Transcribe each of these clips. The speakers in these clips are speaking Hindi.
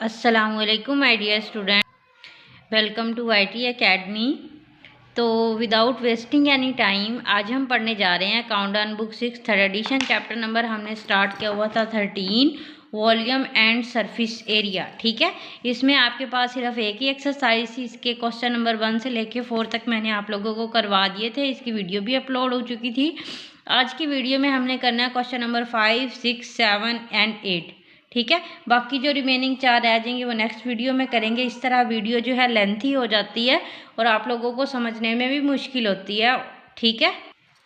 अस्सलामुअलैकुम my dear student, welcome to IT Academy. तो विदाउट वेस्टिंग एनी टाइम आज हम पढ़ने जा रहे हैं countdown book 6 third edition. Chapter number हमने स्टार्ट किया हुआ था 13, वॉल्यूम एंड सरफेस एरिया। ठीक है, इसमें आपके पास सिर्फ एक ही एक्सरसाइज, इसके क्वेश्चन नंबर 1 से लेके 4 तक मैंने आप लोगों को करवा दिए थे। इसकी वीडियो भी अपलोड हो चुकी थी। आज की वीडियो में हमने करना है क्वेश्चन नंबर 5, 6, 7 एंड 8। ठीक है, बाकी जो रिमेनिंग 4 रह जाएंगे वो नेक्स्ट वीडियो में करेंगे। इस तरह वीडियो जो है लेंथी हो जाती है और आप लोगों को समझने में भी मुश्किल होती है। ठीक है,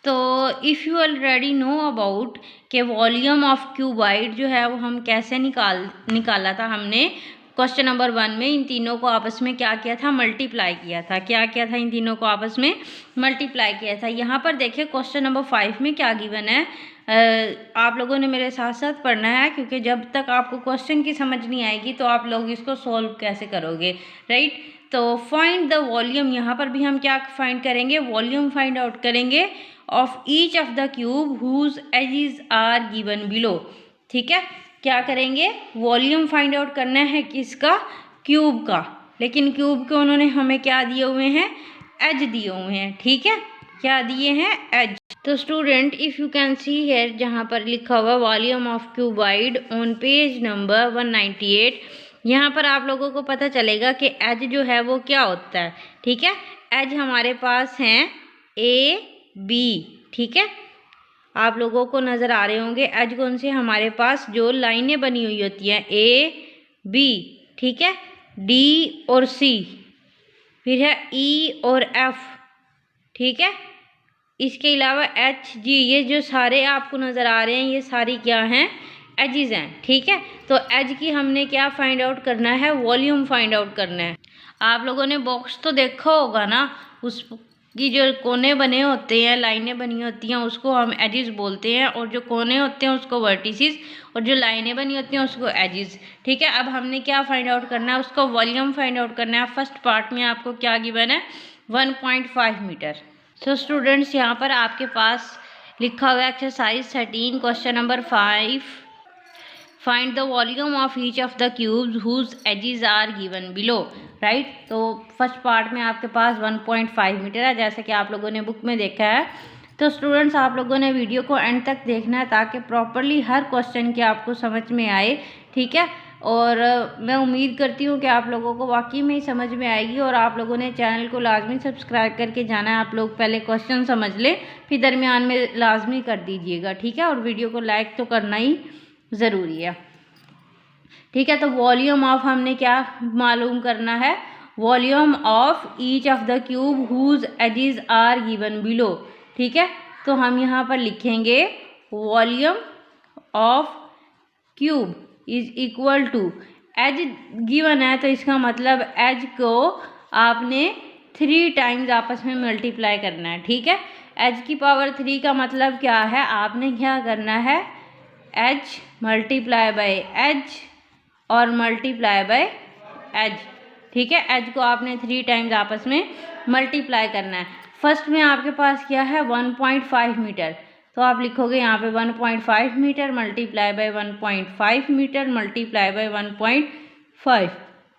तो if you already know about के वॉल्यूम ऑफ क्यूबाइड जो है वो हम कैसे निकाला था हमने क्वेश्चन नंबर 1 में। इन तीनों को आपस में क्या किया था, मल्टीप्लाई किया था। क्या किया था, इन तीनों को आपस में मल्टीप्लाई किया था। यहाँ पर देखिए क्वेश्चन नंबर 5 में क्या गिवन है। आप लोगों ने मेरे साथ साथ पढ़ना है, क्योंकि जब तक आपको क्वेश्चन की समझ नहीं आएगी तो आप लोग इसको सॉल्व कैसे करोगे, राइट। तो फाइंड द वॉल्यूम, यहाँ पर भी हम क्या फाइंड करेंगे, वॉल्यूम फाइंड आउट करेंगे of each of the cube whose edges are given below. ठीक है, क्या करेंगे, वॉल्यूम फाइंड आउट करना है किसका, क्यूब का। लेकिन क्यूब के उन्होंने हमें क्या दिए हुए हैं, एज दिए हुए हैं। ठीक है, क्या दिए हैं, एज। तो student if you can see here, जहाँ पर लिखा हुआ volume of cuboid on page number 198, यहाँ पर आप लोगों को पता चलेगा कि एज जो है वो क्या होता है। ठीक है, एज हमारे पास हैं ए बी। ठीक है, आप लोगों को नज़र आ रहे होंगे एज कौन से, हमारे पास जो लाइनें बनी हुई होती हैं ए बी। ठीक है, डी और सी, फिर है ई और एफ। ठीक है, इसके अलावा एच जी, ये जो सारे आपको नज़र आ रहे हैं ये सारी क्या हैं, एजेस हैं। ठीक है, तो एज की हमने क्या फाइंड आउट करना है, वॉल्यूम फाइंड आउट करना है। आप लोगों ने बॉक्स तो देखा होगा ना, उसकी जो कोने बने होते हैं, लाइनें बनी होती हैं, उसको हम एजेस बोलते हैं, और जो कोने होते हैं उसको वर्टिसेस, और जो लाइनें बनी होती हैं उसको एजेस। ठीक है, अब हमने क्या फाइंड आउट करना है, उसको वॉल्यूम फाइंड आउट करना है। फर्स्ट पार्ट में आपको क्या गिवन है, 1.5 मीटर। सो स्टूडेंट्स, यहाँ पर आपके पास लिखा हुआ है exercise 13 question number 5, find the volume of each of the cubes whose edges are given below, right. तो फर्स्ट पार्ट में आपके पास 1.5 मीटर है, जैसे कि आप लोगों ने बुक में देखा है। तो स्टूडेंट्स आप लोगों ने वीडियो को एंड तक देखना है ताकि प्रॉपरली हर क्वेश्चन की आपको समझ में आए। ठीक है, और मैं उम्मीद करती हूँ कि आप लोगों को वाकई में ही समझ में आएगी, और आप लोगों ने चैनल को लाजमी सब्सक्राइब करके जाना है। आप लोग पहले क्वेश्चन समझ लें, फिर दरमियान में लाजमी कर दीजिएगा। ठीक है, और वीडियो को लाइक तो करना ही ज़रूरी है। ठीक है, तो वॉल्यूम ऑफ हमने क्या मालूम करना है, volume of each of the cube whose edges are given below. ठीक है, तो हम यहाँ पर लिखेंगे volume of cube is equal to, edge given है तो इसका मतलब एज को आपने 3 टाइम्स आपस में मल्टीप्लाई करना है। ठीक है, एज की पावर 3 का मतलब क्या है, आपने क्या करना है, एच मल्टीप्लाई बाय एच और मल्टीप्लाई बाय एज। ठीक है, एज को आपने 3 टाइम्स आपस में मल्टीप्लाई करना है। फर्स्ट में आपके पास क्या है, 1.5 मीटर, तो आप लिखोगे यहाँ पे 1.5 metre multiply by 1.5 metre multiply by 1.5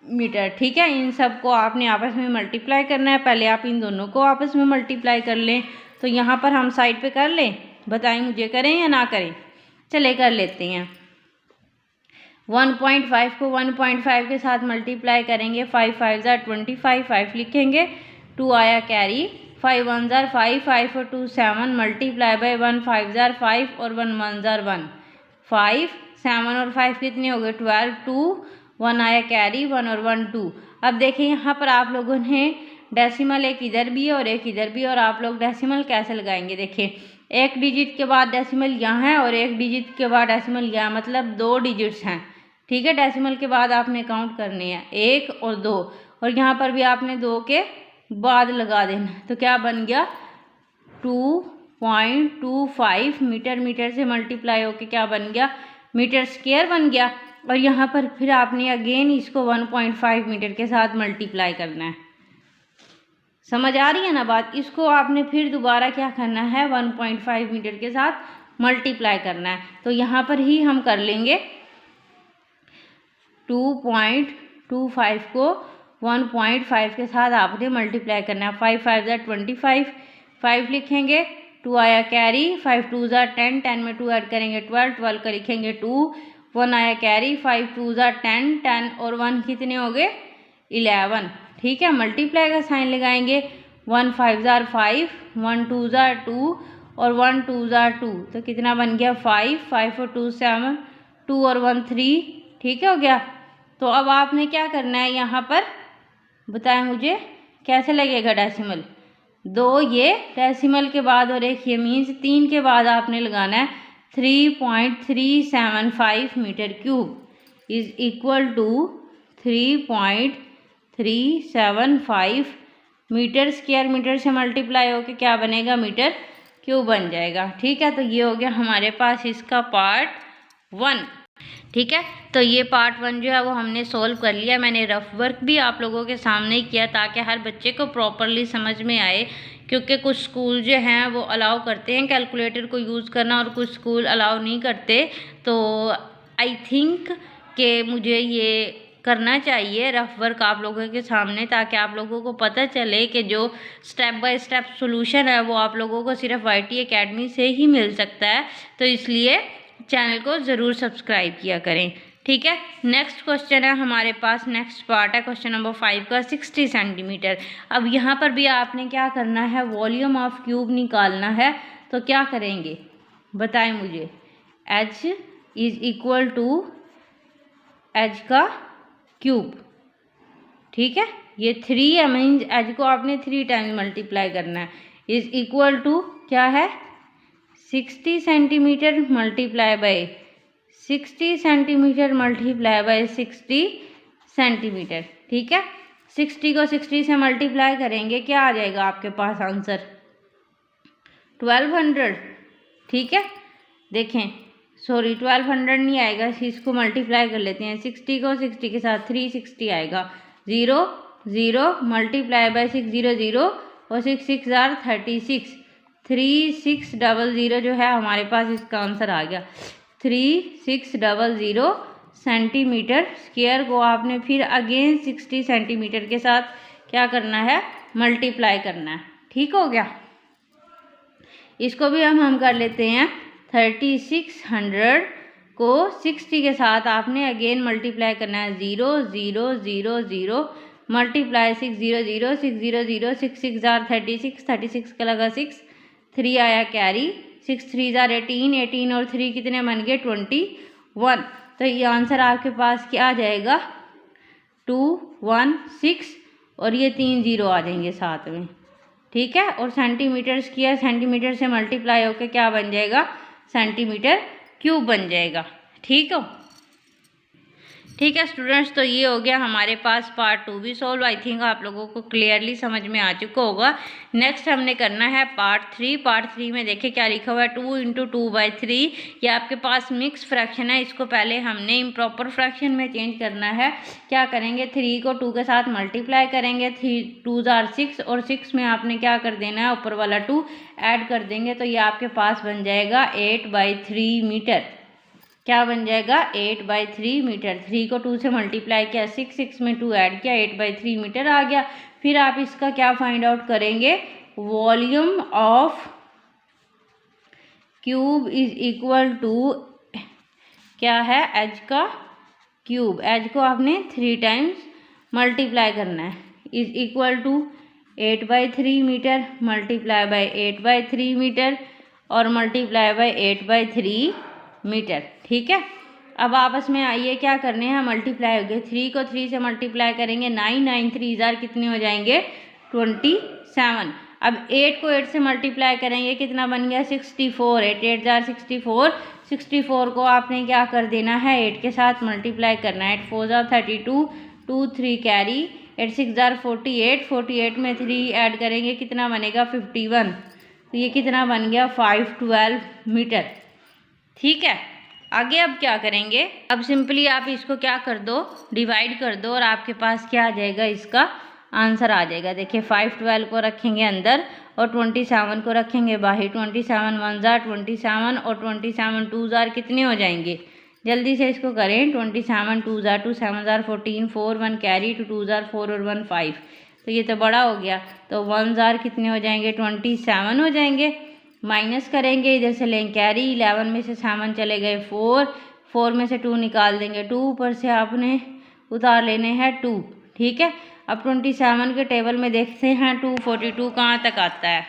metre. ठीक है, इन सब को आपने आपस में मल्टीप्लाई करना है। पहले आप इन दोनों को आपस में मल्टीप्लाई कर लें। तो यहाँ पर हम साइड पे कर लें, बताएं मुझे करें या ना करें, चले कर लेते हैं। 1.5 को 1.5 के साथ मल्टीप्लाई करेंगे, 5 5 ज़ार 25, 5 लिखेंगे, 2 आया कैरी, 5 1 ज़ार 5, 5 और 2 7, मल्टीप्लाई बाय 1 5 ज़ार 5 और 1 1 ज़ार 1, 5 7 और 5 कितने हो गए, 12, 2 1 आया कैरी, 1 और 1 2। अब देखिए यहाँ पर आप लोगों ने डेसिमल एक इधर भी है और एक इधर भी, और आप लोग डेसिमल कैसे लगाएंगे, देखिए एक डिजिट के बाद डेसिमल यहाँ है और एक डिजिट के बाद डेसिमल यहाँ, मतलब 2 डिजिट्स हैं। ठीक है, डेसिमल के बाद आपने काउंट करने हैं 1 और 2, और यहाँ पर भी आपने 2 के बाद लगा देना। तो क्या बन गया, 2.25 मीटर, मीटर से मल्टीप्लाई होके क्या बन गया, मीटर स्क्वायर बन गया। और यहाँ पर फिर आपने अगेन इसको 1.5 मीटर के साथ मल्टीप्लाई करना है। समझ आ रही है ना बात, इसको आपने फिर दोबारा क्या करना है, 1.5 मीटर के साथ मल्टीप्लाई करना है। तो यहाँ पर ही हम कर लेंगे 2.25 को 1.5 के साथ आपने मल्टीप्लाई करना है। 5 5 ज़ा 25, 5 लिखेंगे, 2 आया कैरी, 5 2 ज़ा 10, 10 में 2 ऐड करेंगे 12, 12 का लिखेंगे 2, 1 आया कैरी, 5 2 ज़ा 10, 10 और 1 कितने हो गए 11। ठीक है, मल्टीप्लाई का साइन लगाएंगे, 1 5 ज़ा 5, 1 2 ज़ा 2 और 1 2 ज़ा 2, तो कितना बन गया 5, 5 और 2 7, 2 और 1 3। ठीक है, हो गया। तो अब आपने क्या करना है यहाँ पर बताएं मुझे, कैसे लगेगा डेसिमल। 2 ये डेसिमल के बाद और एक ये मीन्स 3 के बाद आपने लगाना है 3.375 metre cube is equal to 3.375 metre square. Metre से मल्टीप्लाई होकर क्या बनेगा मीटर क्यूब बन जाएगा। ठीक है, तो ये हो गया हमारे पास इसका पार्ट 1। ठीक है, तो ये पार्ट 1 जो है वो हमने सोल्व कर लिया। मैंने रफ वर्क भी आप लोगों के सामने ही किया ताकि हर बच्चे को प्रॉपरली समझ में आए, क्योंकि कुछ स्कूल जो हैं वो अलाउ करते हैं कैलकुलेटर को यूज़ करना और कुछ स्कूल अलाउ नहीं करते। तो आई थिंक कि मुझे ये करना चाहिए रफ वर्क आप लोगों के सामने, ताकि आप लोगों को पता चले कि जो स्टेप बाय स्टेप सॉल्यूशन है वो आप लोगों को सिर्फ YT एकेडमी से ही मिल सकता है। तो इसलिए चैनल को ज़रूर सब्सक्राइब किया करें। ठीक है, नेक्स्ट क्वेश्चन है हमारे पास, नेक्स्ट पार्ट है क्वेश्चन नंबर 5 का 60 सेंटीमीटर। अब यहाँ पर भी आपने क्या करना है, वॉल्यूम ऑफ क्यूब निकालना है। तो क्या करेंगे बताएं मुझे, H is equal to H का क्यूब। ठीक है, ये 3 है, मीन्स H को आपने 3 टाइम्स मल्टीप्लाई करना है, इज इक्वल टू क्या है 60 centimetre multiply bye 60 centimetre multiply bye 60 centimetre. ठीक है, 60 को 60 से मल्टीप्लाई करेंगे, क्या आ जाएगा आपके पास आंसर 1200। ठीक है, देखें सॉरी 1200 नहीं आएगा, इसको मल्टीप्लाई कर लेते हैं। 60 को 60 के साथ 360 आएगा, 0 0 मल्टीप्लाई बाय 6 0 0 और 6 6 जार 36, 3600 जो है हमारे पास इसका आंसर आ गया। 3600 सेंटीमीटर स्क्वायर को आपने फिर अगेन 60 सेंटीमीटर के साथ क्या करना है मल्टीप्लाई करना है। ठीक हो गया, इसको भी हम कर लेते हैं। 3600 को 60 के साथ आपने अगेन मल्टीप्लाई करना है, 0 0 0 0 मल्टीप्लाई 6 0 0 6 0 0 6 6 जार 36, 36 का लगा 6, 3 आया कैरी, 6 3 जार 18, 18 और 3 कितने बन गए 21। तो ये आंसर आपके पास क्या आ जाएगा 216 और ये 3 0 आ जाएंगे साथ में। ठीक है, और सेंटीमीटर स्क्वायर सेंटीमीटर से मल्टीप्लाई होकर क्या बन जाएगा सेंटीमीटर क्यूब बन जाएगा। ठीक हो, ठीक है स्टूडेंट्स, तो ये हो गया हमारे पास पार्ट 2 भी सॉल्व। आई थिंक आप लोगों को क्लियरली समझ में आ चुका होगा। नेक्स्ट हमने करना है पार्ट 3। पार्ट 3 में देखिए क्या लिखा हुआ है, 2 × 2/3। ये आपके पास मिक्स फ्रैक्शन है, इसको पहले हमने इम्प्रॉपर फ्रैक्शन में चेंज करना है। क्या करेंगे 3 को 2 के साथ मल्टीप्लाई करेंगे, 3 2 जार 6 और 6 में आपने क्या कर देना है ऊपर वाला 2 ऐड कर देंगे, तो ये आपके पास बन जाएगा 8/3 मीटर। क्या बन जाएगा 8/3 मीटर। 3 को 2 से मल्टीप्लाई किया, 6 6 में 2 ऐड किया, 8/3 मीटर आ गया। फिर आप इसका क्या फाइंड आउट करेंगे, volume of cube is equal to क्या है H का क्यूब। H को आपने 3 टाइम्स मल्टीप्लाई करना है, is equal to 8/3 metre multiply by 8/3 metre और मल्टीप्लाई बाय 8/3 मीटर। ठीक है, अब आपस में आइए क्या करने हैं मल्टीप्लाई हो गए, 3 को 3 से मल्टीप्लाई करेंगे, 9 9 3 जार कितने हो जाएंगे 27। अब 8 को 8 से मल्टीप्लाई करेंगे, कितना बन गया 64, 8 8 जार 64, 64 को आपने क्या कर देना है 8 के साथ मल्टीप्लाई करना है, 8 4 जार 32, 2 3 कैरी, 8 6 जार 48, 48 में 3 ऐड करेंगे कितना बनेगा 51। तो ये कितना बन गया 512 मीटर। ठीक है, आगे अब क्या करेंगे, अब सिंपली आप इसको क्या कर दो डिवाइड कर दो और आपके पास क्या आ जाएगा इसका आंसर आ जाएगा। देखिए 512 को रखेंगे अंदर और 27 को रखेंगे बाहर, 27 1 जार 27 और 27 2 जार कितने हो जाएंगे जल्दी से इसको करें। 27 2 जार 2 7 जार 14 4 1 कैरी 2 2 जार 4 और 1 5। तो ये तो बड़ा हो गया, तो 1 जार कितने हो जाएंगे 27 हो जाएंगे। माइनस करेंगे, इधर से लेंगे कैरी, 11 में से 7 चले गए 4, 4 में से 2 निकाल देंगे 2, ऊपर से आपने उतार लेने हैं 2। ठीक है, अब 27 के टेबल में देखते हैं 242 कहाँ तक आता है।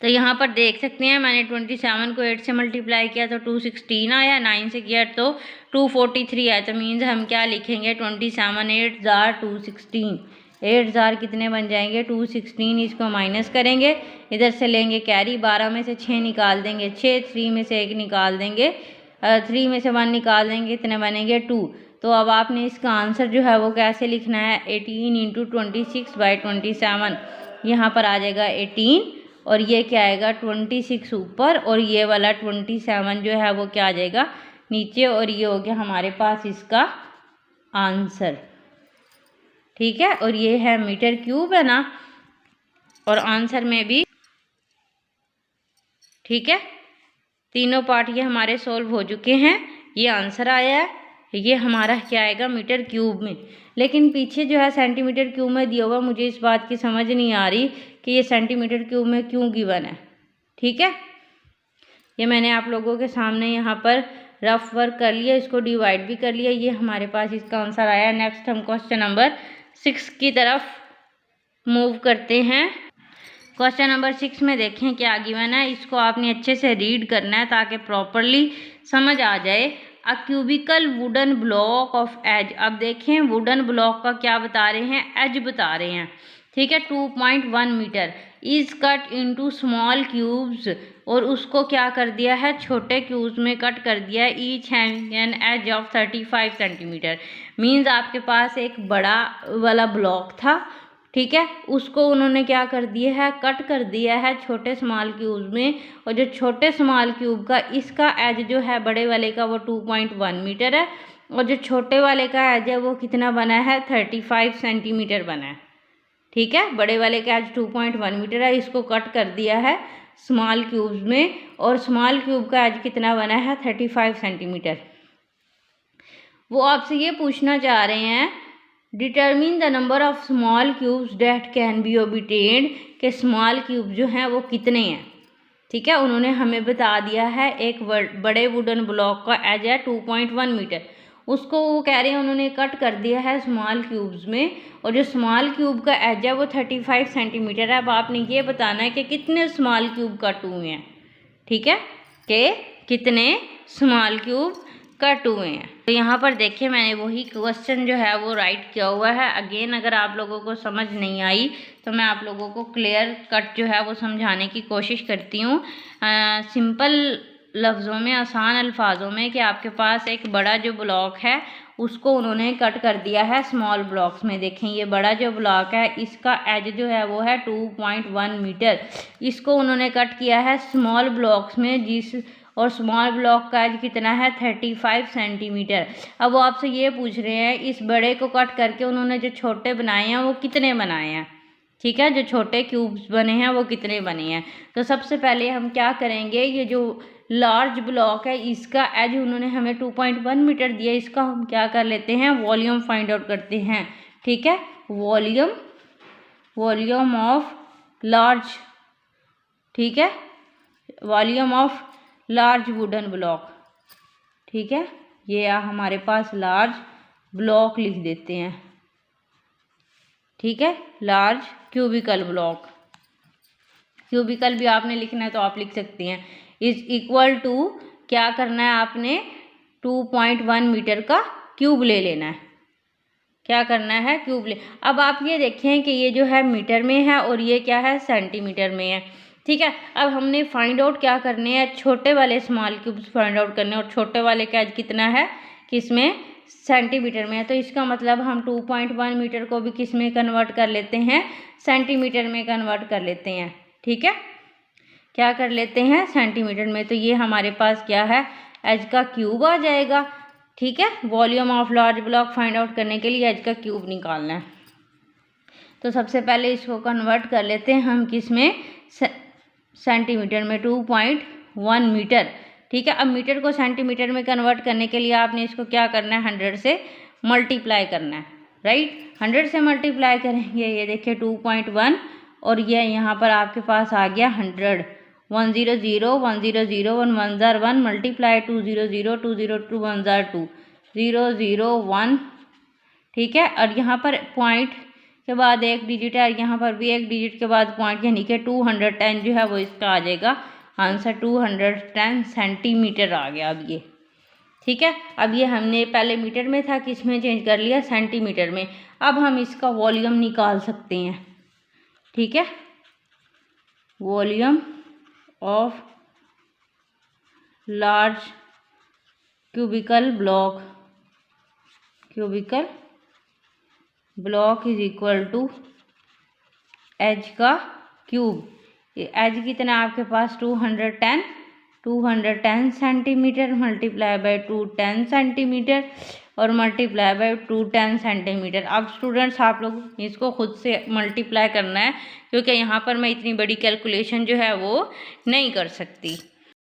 तो यहाँ पर देख सकते हैं मैंने 27 को 8 से मल्टीप्लाई किया तो 216 आया, 9 से किया तो 243 आया। तो मीन्स हम क्या लिखेंगे 27 8 जार 216, 8 जार कितने बन जाएंगे 216। इसको माइनस करेंगे, इधर से लेंगे कैरी, 12 में से 6 निकाल देंगे 6, 3 में से 1 निकाल देंगे 3 में से 1 निकाल देंगे, इतने बनेंगे 2। तो अब आपने इसका आंसर जो है वो कैसे लिखना है 18 इंटू 26/27। यहाँ पर आ जाएगा 18 और ये क्या आएगा 26 ऊपर और ये वाला 27 जो है वो क्या आ जाएगा नीचे, और ये हो गया हमारे पास इसका आंसर। ठीक है, और ये है मीटर क्यूब है ना, और आंसर में भी ठीक है तीनों पार्ट ये हमारे सोल्व हो चुके हैं। ये आंसर आया है, ये हमारा क्या आएगा मीटर क्यूब में। लेकिन पीछे जो है सेंटीमीटर क्यूब में दिया हुआ, मुझे इस बात की समझ नहीं आ रही कि ये सेंटीमीटर क्यूब में क्यों गिवन है। ठीक है, ये मैंने आप लोगों के सामने यहाँ पर रफ वर्क कर लिया, इसको डिवाइड भी कर लिया। ये हमारे पास इसका आंसर आया। नेक्स्ट हम क्वेश्चन नंबर 6 की तरफ मूव करते हैं। क्वेश्चन नंबर 6 में देखें क्या गिवन है, इसको आपने अच्छे से रीड करना है ताकि प्रॉपरली समझ आ जाए। A cubical wooden block of edge, अब देखें वुडन ब्लॉक का क्या बता रहे हैं, एज बता रहे हैं। ठीक है, 2.1 metre is cut into small cubes, और उसको क्या कर दिया है छोटे क्यूब्स में कट कर दिया है। Each have an edge of 35 centimetre. Means आपके पास एक बड़ा वाला ब्लॉक था, ठीक है, उसको उन्होंने क्या कर दिया है कट कर दिया है छोटे स्मॉल क्यूब में, और जो छोटे स्मॉल क्यूब का इसका एज जो है बड़े वाले का वो 2.1 मीटर है, और जो छोटे वाले का एज है वो कितना बना है 35 सेंटीमीटर बना है। ठीक है, बड़े वाले का एज 2.1 मीटर है, इसको कट कर दिया है स्मॉल क्यूब्स में, और स्मॉल क्यूब का एज कितना बना है 35 सेंटीमीटर। वो आपसे ये पूछना चाह रहे हैं determine the number of small cubes that can be obtained, के स्मॉल क्यूब जो हैं वो कितने हैं। ठीक है, उन्होंने हमें बता दिया है एक बड़े वुडन ब्लॉक का एज है 2.1 मीटर, उसको वो कह रहे हैं उन्होंने कट कर दिया है स्मॉल क्यूब्स में, और जो स्मॉल क्यूब का एज है वो 35 सेंटीमीटर है। अब आपने ये बताना है कि कितने स्मॉल क्यूब कट हुए हैं। ठीक है, कि कितने स्मॉल क्यूब कट हुए हैं। तो यहाँ पर देखिए मैंने वही क्वेश्चन जो है वो राइट किया हुआ है। अगेन अगर आप लोगों को समझ नहीं आई तो मैं आप लोगों को क्लियर कट जो है वो समझाने की कोशिश करती हूँ सिंपल लफ्ज़ों में, आसान अल्फाजों में, कि आपके पास एक बड़ा जो ब्लॉक है उसको उन्होंने कट कर दिया है स्मॉल ब्लॉक्स में। देखें ये बड़ा जो ब्लॉक है इसका एज जो है वो है 2.1 मीटर, इसको उन्होंने कट किया है स्मॉल ब्लॉक्स में, और स्मॉल ब्लॉक का एज कितना है 35 सेंटीमीटर। अब वो आपसे ये पूछ रहे हैं इस बड़े को कट करके उन्होंने जो छोटे बनाए हैं वो कितने बनाए हैं। ठीक है, जो छोटे क्यूब्स बने हैं वो कितने बने हैं। तो सबसे पहले हम क्या करेंगे, ये जो लार्ज ब्लॉक है इसका एज उन्होंने हमें 2.1 मीटर दिया, इसका हम क्या कर लेते हैं वॉल्यूम फाइंड आउट करते हैं। ठीक है, वॉल्यूम ऑफ लार्ज, ठीक है, volume of large wooden block. ठीक है, ये हमारे पास लार्ज ब्लॉक लिख देते हैं। ठीक है, लार्ज क्यूबिकल ब्लॉक, क्यूबिकल भी आपने लिखना है तो आप लिख सकते हैं। इज इक्वल टू क्या करना है आपने 2.1 मीटर का क्यूब ले लेना है। क्या करना है क्यूब ले। अब आप ये देखें कि ये जो है मीटर में है और ये क्या है सेंटीमीटर में है। ठीक है, अब हमने फाइंड आउट क्या करने हैं छोटे वाले स्मॉल क्यूब्स फाइंड आउट करने, और छोटे वाले का कितना है किसमें सेंटीमीटर में है। तो इसका मतलब हम 2.1 मीटर को भी किस में कन्वर्ट कर लेते हैं सेंटीमीटर में कन्वर्ट कर लेते हैं। ठीक है, क्या कर लेते हैं सेंटीमीटर में। तो ये हमारे पास क्या है एज का क्यूब आ जाएगा। ठीक है, volume of large block find out करने के लिए एज का क्यूब निकालना है। तो सबसे पहले इसको कन्वर्ट कर लेते हैं हम किस में सेंटीमीटर में। 2.1 मीटर ठीक है। अब मीटर को सेंटीमीटर में कन्वर्ट करने के लिए आपने इसको क्या करना है, 100 से मल्टीप्लाई करना है, राइट। 100 से मल्टीप्लाई करेंगे, ये देखिए 2.1 और ये यहाँ पर आपके पास आ गया 100। 100 1 0 0 1 1 जार 1 मल्टीप्लाई 2 0 0 2 0 2 1 जार 2 0 0 1, ठीक है। और यहाँ पर पॉइंट के बाद एक डिजिट है, यहाँ पर भी एक डिजिट के बाद पॉइंट, यानी कि 210 जो है वो इसका आ जाएगा आंसर। 210 सेंटीमीटर आ गया अब ये, ठीक है। अब ये हमने पहले मीटर में था, किस में चेंज कर लिया, सेंटीमीटर में। अब हम इसका वॉल्यूम निकाल सकते हैं, ठीक है। Volume of large cubical block is equal to H का क्यूब। एच कितना आपके पास 210 सेंटीमीटर मल्टीप्लाई बाय 210 सेंटीमीटर और मल्टीप्लाई बाय 210 सेंटीमीटर। अब स्टूडेंट्स आप लोग इसको खुद से मल्टीप्लाई करना है, क्योंकि यहाँ पर मैं इतनी बड़ी कैलकुलेशन जो है वो नहीं कर सकती।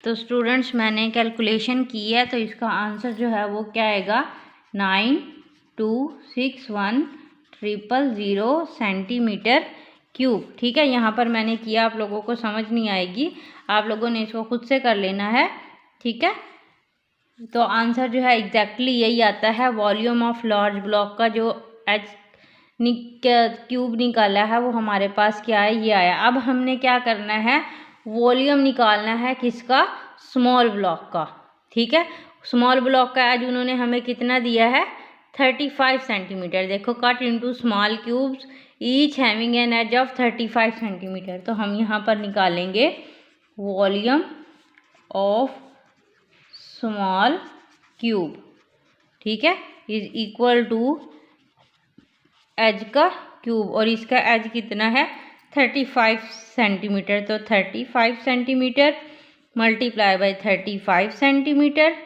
तो स्टूडेंट्स मैंने कैलकुलेशन की है, तो इसका आंसर जो है वो क्या आएगा, 9261,000 सेंटीमीटर क्यूब, ठीक है। यहाँ पर मैंने किया, आप लोगों को समझ नहीं आएगी, आप लोगों ने इसको खुद से कर लेना है, ठीक है। तो आंसर जो है एग्जैक्टली यही आता है। वॉल्यूम ऑफ लार्ज ब्लॉक का जो एच क्यूब निकाला है वो हमारे पास क्या है, ये आया। अब हमने क्या करना है, वॉल्यूम निकालना है किसका, स्मॉल ब्लॉक का, ठीक है। स्मॉल ब्लॉक का एज उन्होंने हमें कितना दिया है, 35 सेंटीमीटर। देखो, cut into small cubes each having an edge of 35 centimetre. तो हम यहाँ पर निकालेंगे वॉल्यूम ऑफ स्मॉल क्यूब, ठीक है, इज इक्वल टू एज का क्यूब, और इसका एज कितना है, 35 सेंटीमीटर। तो 35 centimetre multiply by 35 centimetre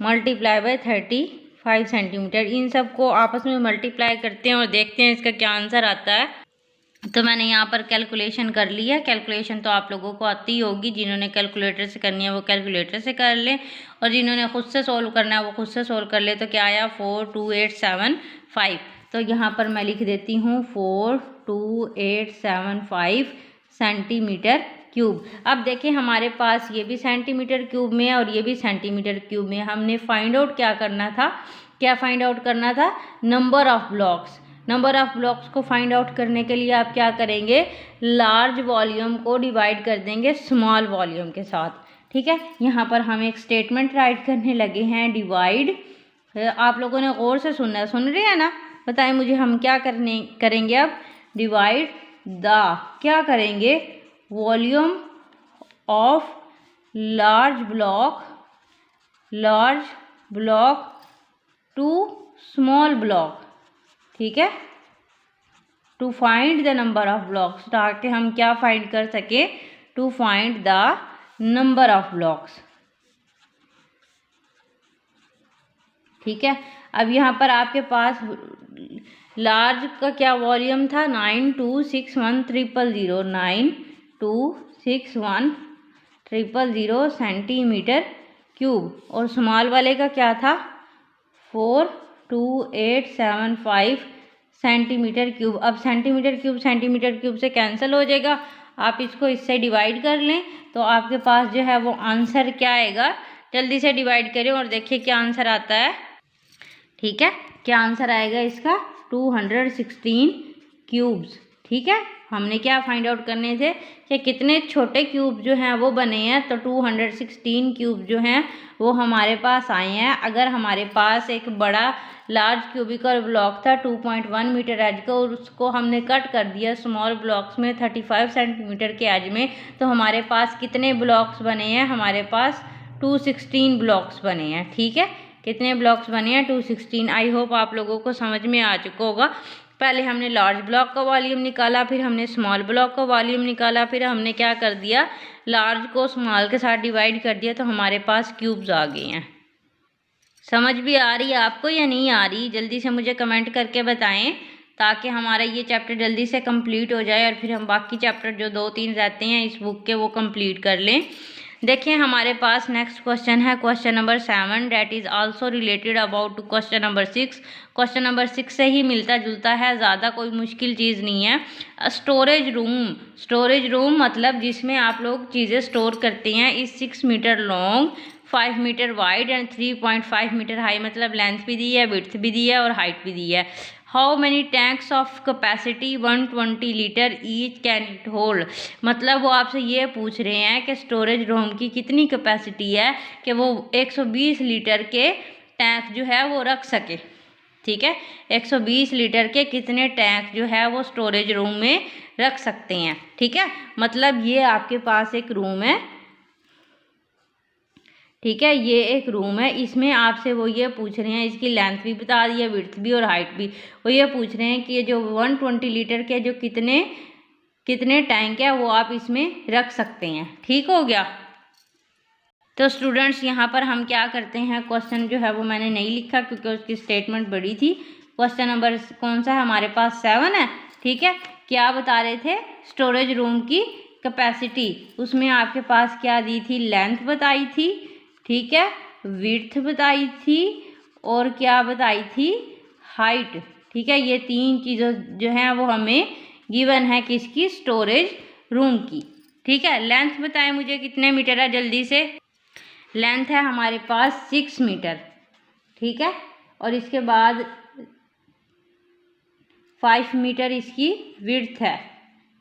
multiply by 35 centimetre. इन सब को आपस में मल्टीप्लाई करते हैं और देखते हैं इसका क्या आंसर आता है। तो मैंने यहाँ पर कैलकुलेशन कर ली है। कैलकुलेशन तो आप लोगों को आती ही होगी, जिन्होंने कैलकुलेटर से करनी है वो कैलकुलेटर से कर लें, और जिन्होंने खुद से सोल्व करना है वो खुद से सोल्व कर ले। तो क्या आया, 42875। तो यहाँ पर मैं लिख देती हूँ 42875 सेंटीमीटर क्यूब। अब देखिए हमारे पास ये भी सेंटीमीटर क्यूब में है और ये भी सेंटीमीटर क्यूब में। हमने फाइंड आउट क्या करना था, क्या फाइंड आउट करना था, number of blocks. Number of blocks को फाइंड आउट करने के लिए आप क्या करेंगे, लार्ज वॉल्यूम को डिवाइड कर देंगे स्मॉल वॉल्यूम के साथ, ठीक है। यहाँ पर हम एक स्टेटमेंट राइट करने लगे हैं, डिवाइड। आप लोगों ने गौर से सुनना है, सुन रहे हैं ना, बताएं मुझे, हम क्या करेंगे अब, डिवाइड द, क्या करेंगे, volume of large block to small block, ठीक है, to find the number of blocks, ताकि हम क्या फाइंड कर सके, to find the number of blocks, ठीक है। अब यहाँ पर आपके पास लार्ज का क्या वॉल्यूम था, 9261,000 9261,000 सेंटीमीटर क्यूब, और स्मॉल वाले का क्या था, 42875 सेंटीमीटर क्यूब। अब सेंटीमीटर क्यूब से कैंसिल हो जाएगा, आप इसको इससे डिवाइड कर लें तो आपके पास जो है वो आंसर क्या आएगा, जल्दी से डिवाइड करें और देखिए क्या आंसर आता है, ठीक है। क्या आंसर आएगा इसका, 216 क्यूब्स, ठीक है। हमने क्या फाइंड आउट करने थे कि कितने छोटे क्यूब जो हैं वो बने हैं, तो 216 क्यूब जो हैं वो हमारे पास आए हैं। अगर हमारे पास एक बड़ा लार्ज क्यूबिकल ब्लॉक था 2.1 मीटर एज का, और उसको हमने कट कर दिया स्मॉल ब्लॉक्स में 35 सेंटीमीटर के एज में, तो हमारे पास कितने ब्लॉक्स बने हैं, हमारे पास 216 ब्लॉक्स बने हैं, ठीक है। कितने ब्लॉक्स बने हैं, 216। आई होप आप लोगों को समझ में आ चुका होगा। पहले हमने लार्ज ब्लॉक का वॉल्यूम निकाला, फिर हमने स्मॉल ब्लॉक का वॉल्यूम निकाला, फिर हमने क्या कर दिया, लार्ज को स्मॉल के साथ डिवाइड कर दिया, तो हमारे पास क्यूब्स आ गए हैं। समझ भी आ रही है आपको या नहीं आ रही, जल्दी से मुझे कमेंट करके बताएं, ताकि हमारा ये चैप्टर जल्दी से कंप्लीट हो जाए और फिर हम बाकी चैप्टर जो 2-3 रहते हैं इस बुक के वो कंप्लीट कर लें। देखिए हमारे पास नेक्स्ट क्वेश्चन है question number 7 that is also related about to question number 6। Question number 6 से ही मिलता जुलता है, ज़्यादा कोई मुश्किल चीज़ नहीं है। स्टोरेज रूम मतलब जिसमें आप लोग चीज़ें स्टोर करते हैं इस 6 metre long, 5 metre wide and 3.5 metre high, मतलब लेंथ भी दी है, विड्थ भी दी है और हाइट भी दी है। How many tanks of capacity 120 litre each can it hold, मतलब वो आपसे ये पूछ रहे हैं कि स्टोरेज रूम की कितनी कैपेसिटी है कि वो 120 लीटर के टैंक जो है वो रख सके। ठीक है, 120 लीटर के कितने टैंक जो है वो स्टोरेज रूम में रख सकते हैं। ठीक है, मतलब ये आपके पास एक रूम है। ठीक है, ये एक रूम है, इसमें आपसे वो ये पूछ रहे हैं, इसकी लेंथ भी बता दी है, विड्थ भी और हाइट भी। वो ये पूछ रहे हैं कि ये जो 120 लीटर के जो कितने टैंक है वो आप इसमें रख सकते हैं। ठीक हो गया। तो स्टूडेंट्स यहाँ पर हम क्या करते हैं, क्वेश्चन जो है वो मैंने नहीं लिखा क्योंकि उसकी स्टेटमेंट बड़ी थी। क्वेश्चन नंबर कौन सा है हमारे पास, 7 है। ठीक है, क्या बता रहे थे, स्टोरेज रूम की कैपेसिटी, उसमें आपके पास क्या दी थी, लेंथ बताई थी, ठीक है, विड्थ बताई थी और क्या बताई थी, हाइट। ठीक है, ये 3 चीज़ें जो हैं वो हमें गिवन है किसकी, स्टोरेज रूम की। ठीक है, लेंथ बताएं मुझे कितने मीटर है, जल्दी से। लेंथ है हमारे पास 6 मीटर। ठीक है, और इसके बाद 5 मीटर इसकी विड्थ है।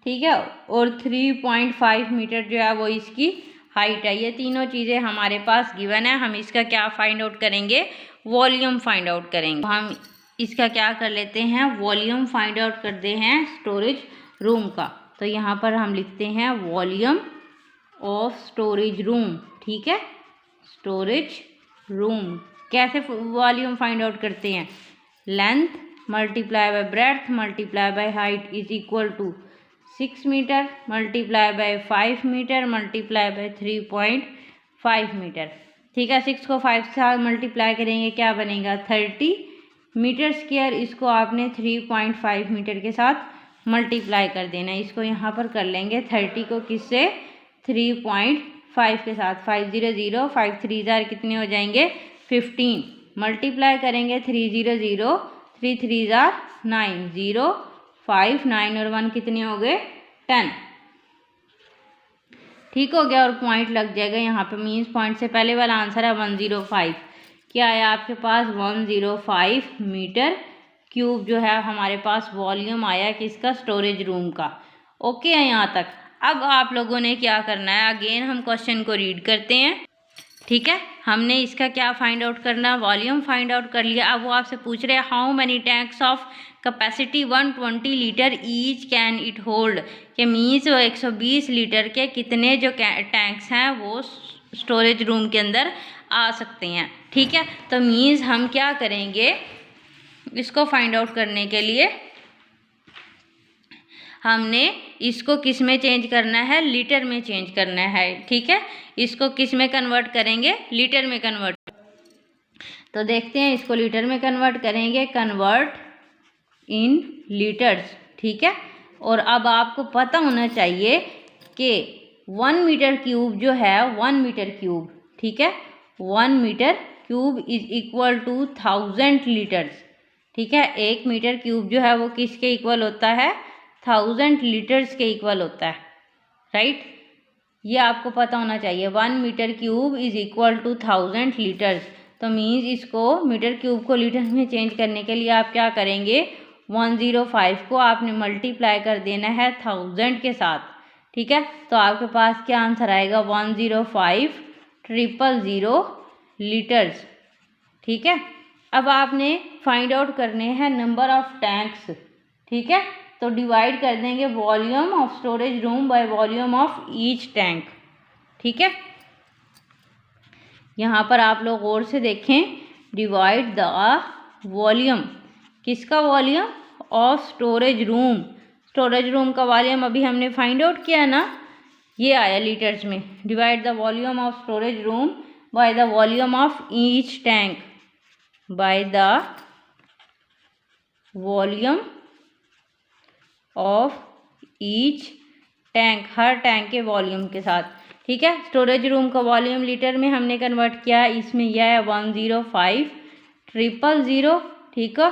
ठीक है, और 3.5 मीटर जो है वो इसकी हाइट है। ये तीनों चीज़ें हमारे पास गिवन है। हम इसका क्या फाइंड आउट करेंगे, वॉल्यूम फाइंड आउट करेंगे। हम इसका क्या कर लेते हैं, वॉल्यूम फाइंड आउट करते हैं स्टोरेज रूम का। तो यहाँ पर हम लिखते हैं वॉल्यूम ऑफ स्टोरेज रूम। ठीक है, स्टोरेज रूम कैसे वॉल्यूम फाइंड आउट करते हैं, length multiply by breadth multiply by height is equal to 6 metre multiply by 5 metre multiply by 3.5 metre. ठीक है, 6 को 5 से मल्टीप्लाई करेंगे क्या बनेगा, 30 मीटर स्क्वायर। इसको आपने 3.5 मीटर के साथ मल्टीप्लाई कर देना है। इसको यहाँ पर कर लेंगे 30 को किससे, 3.5 के साथ, 500 5 3 जार कितने हो जाएंगे, 15 मल्टीप्लाई करेंगे 300 3 3 जार 9 0 5 9 और 1 कितने हो गए, 10। ठीक हो गया, और पॉइंट लग जाएगा यहाँ पे, मीन्स पॉइंट से पहले वाला आंसर है 105। क्या है आपके पास, 105 मीटर क्यूब जो है हमारे पास वॉल्यूम आया किसका, स्टोरेज रूम का। ओके है यहाँ तक। अब आप लोगों ने क्या करना है, अगेन हम क्वेश्चन को रीड करते हैं। ठीक है, हमने इसका क्या फाइंड आउट करना, वॉल्यूम फाइंड आउट कर लिया। अब वो आपसे पूछ रहे हैं how many tanks of capacity 120 litre each can it hold, के मीन्स 120 लीटर के कितने जो टैंक्स हैं वो स्टोरेज रूम के अंदर आ सकते हैं। ठीक है, तो मीन्स हम क्या करेंगे, इसको फाइंड आउट करने के लिए हमने इसको किस में चेंज करना है, लीटर में चेंज करना है। ठीक है, इसको किस में कन्वर्ट करेंगे, लीटर में कन्वर्ट। तो देखते हैं, इसको लीटर में कन्वर्ट करेंगे, कन्वर्ट इन लीटर्स। ठीक है, और अब आपको पता होना चाहिए कि 1 मीटर क्यूब जो है, 1 मीटर क्यूब, ठीक है, 1 metre cube is equal to 1000 litres. ठीक है, 1 मीटर क्यूब जो है वो किसके इक्वल होता है, 1000 लीटर्स के इक्वल होता है। राइट, ये आपको पता होना चाहिए, 1 metre cube is equal to 1000 litres. तो मीन्स इसको मीटर क्यूब को लीटर में चेंज करने के लिए आप क्या करेंगे, 105 को आपने मल्टीप्लाई कर देना है 1000 के साथ। ठीक है, तो आपके पास क्या आंसर आएगा, 105,000 लीटर्स। ठीक है, अब आपने फाइंड आउट करने हैं नंबर ऑफ टैंक्स। ठीक है, तो डिवाइड कर देंगे volume of storage room by volume of each tank. ठीक है, यहाँ पर आप लोग गौर से देखें, डिवाइड द वॉल्यूम, किसका volume, of storage room. Storage room का वॉल्यूम अभी हमने फाइंड आउट किया ना, ये आया लीटर्स में। Divide the volume of storage room by the volume of each tank, by the volume of each tank, her tank के वॉल्यूम के साथ। ठीक है। स्टोरेज रूम का वॉल्यूम लीटर में हमने कन्वर्ट किया, इसमें यह है 105,000, ठीक है।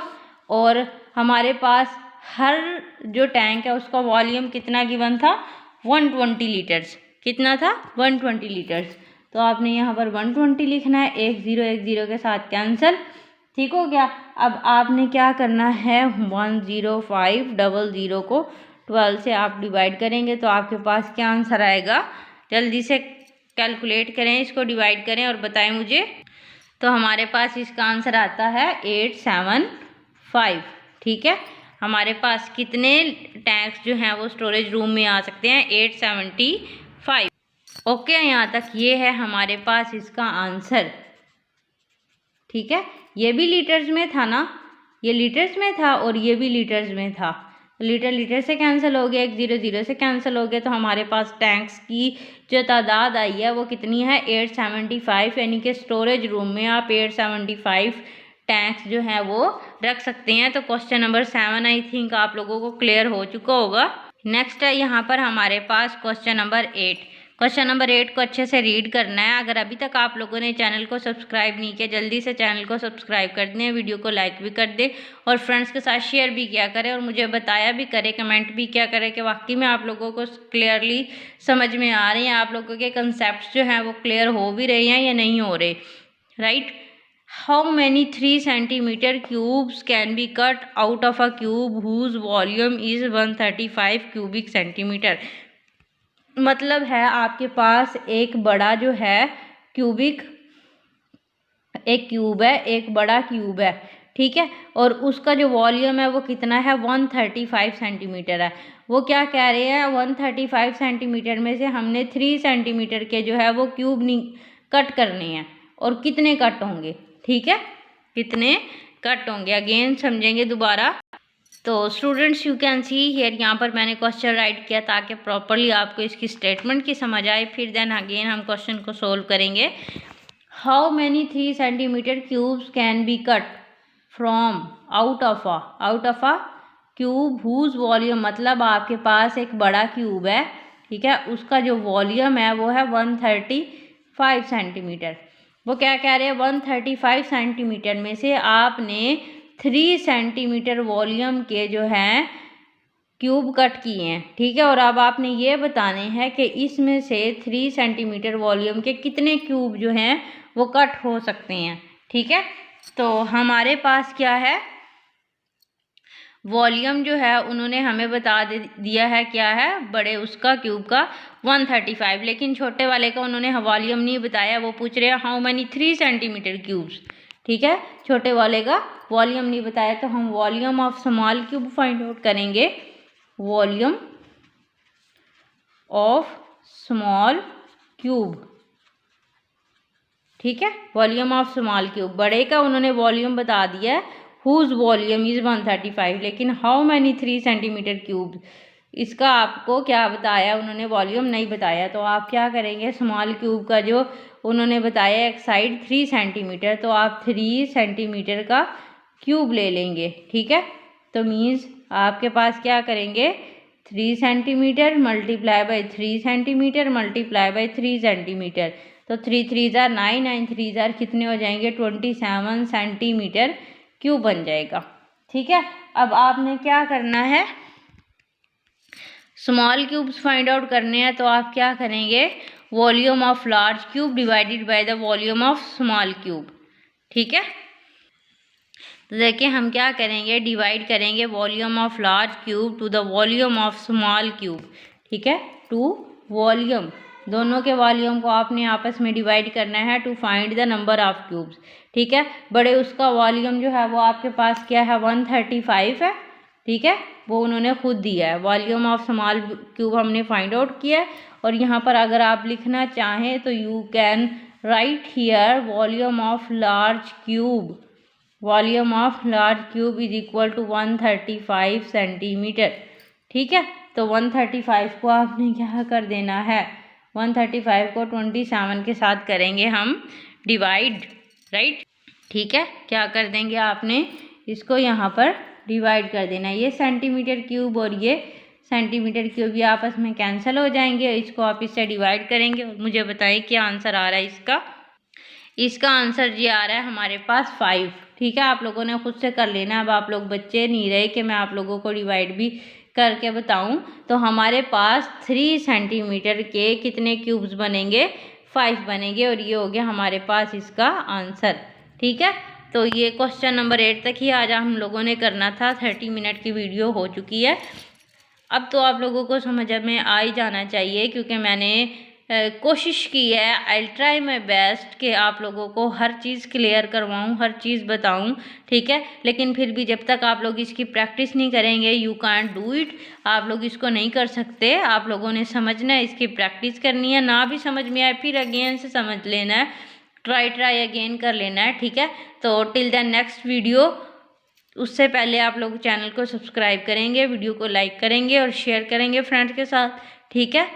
और हमारे पास हर जो टैंक है उसका वॉल्यूम कितना गिवन था, 120 लीटर्स। कितना था, 120 लीटर्स। तो आपने यहाँ पर 120 लिखना है, 10 के साथ कैंसिल, ठीक हो गया। अब आपने क्या करना है, 10500 को 12 से आप डिवाइड करेंगे तो आपके पास क्या आंसर आएगा, जल्दी से कैलकुलेट करें, इसको डिवाइड करें और बताएं मुझे। तो हमारे पास इसका आंसर आता है 875, ठीक है। हमारे पास कितने टैंक्स जो हैं वो स्टोरेज रूम में आ सकते हैं, 875। ओके, यहाँ तक ये है हमारे पास इसका आंसर, ठीक है। ये भी लीटर्स में था ना, ये लीटर्स में था और ये भी लीटर्स में था। लीटर लीटर से कैंसिल हो गया, 100 से कैंसिल हो गया, तो हमारे पास टैंक्स की जो तादाद आई है वो कितनी है, 875। यानी कि स्टोरेज रूम में आप 875 टैंक्स जो हैं वो रख सकते हैं। तो क्वेश्चन नंबर 7 आई थिंक आप लोगों को क्लियर हो चुका होगा। नेक्स्ट है यहाँ पर हमारे पास क्वेश्चन नंबर 8। क्वेश्चन नंबर 8 को अच्छे से रीड करना है। अगर अभी तक आप लोगों ने चैनल को सब्सक्राइब नहीं किया, जल्दी से चैनल को सब्सक्राइब कर दें, वीडियो को लाइक भी कर दें और फ्रेंड्स के साथ शेयर भी किया करें और मुझे बताया भी करें, कमेंट भी किया करें कि वाकई में आप लोगों को क्लियरली समझ में आ रही हैं, आप लोगों के कंसेप्ट जो हैं वो क्लियर हो भी रहे हैं या नहीं हो रहे, right. How many 3 centimeter cubes can be cut out of a cube whose volume is 135 cubic centimeter? मतलब है आपके पास एक बड़ा जो है क्यूबिक, एक क्यूब है, एक बड़ा क्यूब है, ठीक है। और उसका जो वॉल्यूम है वो कितना है, 135 सेंटीमीटर है। वो क्या कह रहे हैं, 135 सेंटीमीटर में से हमने 3 सेंटीमीटर के जो है वो क्यूब कट करने हैं। और कितने कट होंगे, ठीक है, कितने कट होंगे, अगेन समझेंगे दोबारा। तो students you can see here, यहाँ पर मैंने क्वेश्चन राइट किया ताकि प्रॉपरली आपको इसकी स्टेटमेंट की समझ आए। फिर देन अगेन हम क्वेश्चन को सोल्व करेंगे। How many 3 centimetre cubes can be cut from out of a cube whose volume, मतलब आपके पास एक बड़ा क्यूब है, ठीक है, उसका जो वॉल्यूम है वो है 135 सेंटीमीटर। वो क्या कह रहे हैं, 135 सेंटीमीटर में से आपने 3 सेंटीमीटर वॉल्यूम के जो हैं क्यूब कट किए हैं, ठीक है। और अब आपने ये बताने हैं कि इसमें से 3 सेंटीमीटर वॉल्यूम के कितने क्यूब जो हैं वो कट हो सकते हैं, ठीक है। तो हमारे पास क्या है, वॉल्यूम जो है उन्होंने हमें बता दिया है क्या है, बड़े उसका क्यूब का 135, लेकिन छोटे वाले का उन्होंने वॉल्यूम नहीं बताया। वो पूछ रहे हैं हाउ मैनी 3 सेंटीमीटर क्यूब्स, ठीक है, छोटे वाले का वॉल्यूम नहीं बताया। तो हम volume of small cube find out करेंगे, वॉल्यूम ऑफ स्मॉल क्यूब, ठीक है, वॉल्यूम ऑफ स्मॉल क्यूब। बड़े का उन्होंने वॉल्यूम बता दिया है, हुज वॉल्यूम इज 135, लेकिन हाउ मैनी 3 सेंटीमीटर क्यूब, इसका आपको क्या बताया, उन्होंने वॉल्यूम नहीं बताया। तो आप क्या करेंगे, स्मॉल क्यूब का जो उन्होंने बताया एक साइड 3 सेंटीमीटर, तो आप 3 सेंटीमीटर का क्यूब ले लेंगे, ठीक है। तो मीन्स आपके पास क्या करेंगे, 3 centimetre multiply by 3 centimetre multiply by 3 centimetre, तो 3 3 जार 9, 9 3 जार कितने हो जाएंगे, 27 सेंटीमीटर क्यूब बन जाएगा, ठीक है। अब आपने क्या करना है, स्मॉल क्यूब्स फाइंड आउट करने हैं। तो आप क्या करेंगे, volume of large cube divided by the volume of small cube, ठीक है। तो देखिए हम क्या करेंगे, डिवाइड करेंगे volume of large cube two the volume of small cube, ठीक है, टू वॉल्यूम, दोनों के वॉल्यूम को आपने आपस में डिवाइड करना है to find the number of cubes, ठीक है। बड़े उसका वॉल्यूम जो है वो आपके पास क्या है, 135 है, ठीक है, वो उन्होंने खुद दिया है। वॉल्यूम ऑफ स्मॉल क्यूब हमने फाइंड आउट किया है। और यहाँ पर अगर आप लिखना चाहें तो you can write here volume of large cube, volume of large cube is equal to 135 centimetre, ठीक है। तो 135 को आपने क्या कर देना है, 135 को 27 के साथ करेंगे हम डिवाइड, राइट, ठीक है। क्या कर देंगे आपने, इसको यहाँ पर डिवाइड कर देना, ये सेंटीमीटर क्यूब और ये सेंटीमीटर क्यूब ये आपस में कैंसिल हो जाएंगे। इसको आप इससे डिवाइड करेंगे और मुझे बताइए क्या आंसर आ रहा है इसका। इसका आंसर जी आ रहा है हमारे पास 5। ठीक है, आप लोगों ने खुद से कर लेना। अब आप लोग बच्चे नहीं रहे कि मैं आप लोगों को डिवाइड भी करके बताऊं। तो हमारे पास 3 सेंटीमीटर के कितने क्यूब्स बनेंगे, 5 बनेंगे, और ये हो गया हमारे पास इसका आंसर। ठीक है, तो ये क्वेश्चन नंबर 8 तक ही आज हम लोगों ने करना था। 30 मिनट की वीडियो हो चुकी है। अब तो आप लोगों को समझ में आ ही जाना चाहिए, क्योंकि मैंने कोशिश की है, आई ट्राई माई बेस्ट कि आप लोगों को हर चीज़ क्लियर करवाऊँ, हर चीज़ बताऊँ। ठीक है, लेकिन फिर भी जब तक आप लोग इसकी प्रैक्टिस नहीं करेंगे, यू कांट डू इट, आप लोग इसको नहीं कर सकते। आप लोगों ने समझना है, इसकी प्रैक्टिस करनी है। ना भी समझ में आए फिर अगेन से समझ लेना है, ट्राई अगेन कर लेना है। ठीक है, तो टिल द नेक्स्ट वीडियो, उससे पहले आप लोग चैनल को सब्सक्राइब करेंगे, वीडियो को लाइक करेंगे और शेयर करेंगे फ्रेंड्स के साथ। ठीक है,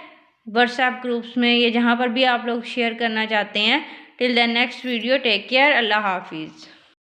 व्हाट्सएप ग्रुप्स में, ये जहाँ पर भी आप लोग शेयर करना चाहते हैं। Till the next video, take care, अल्लाह हाफिज़।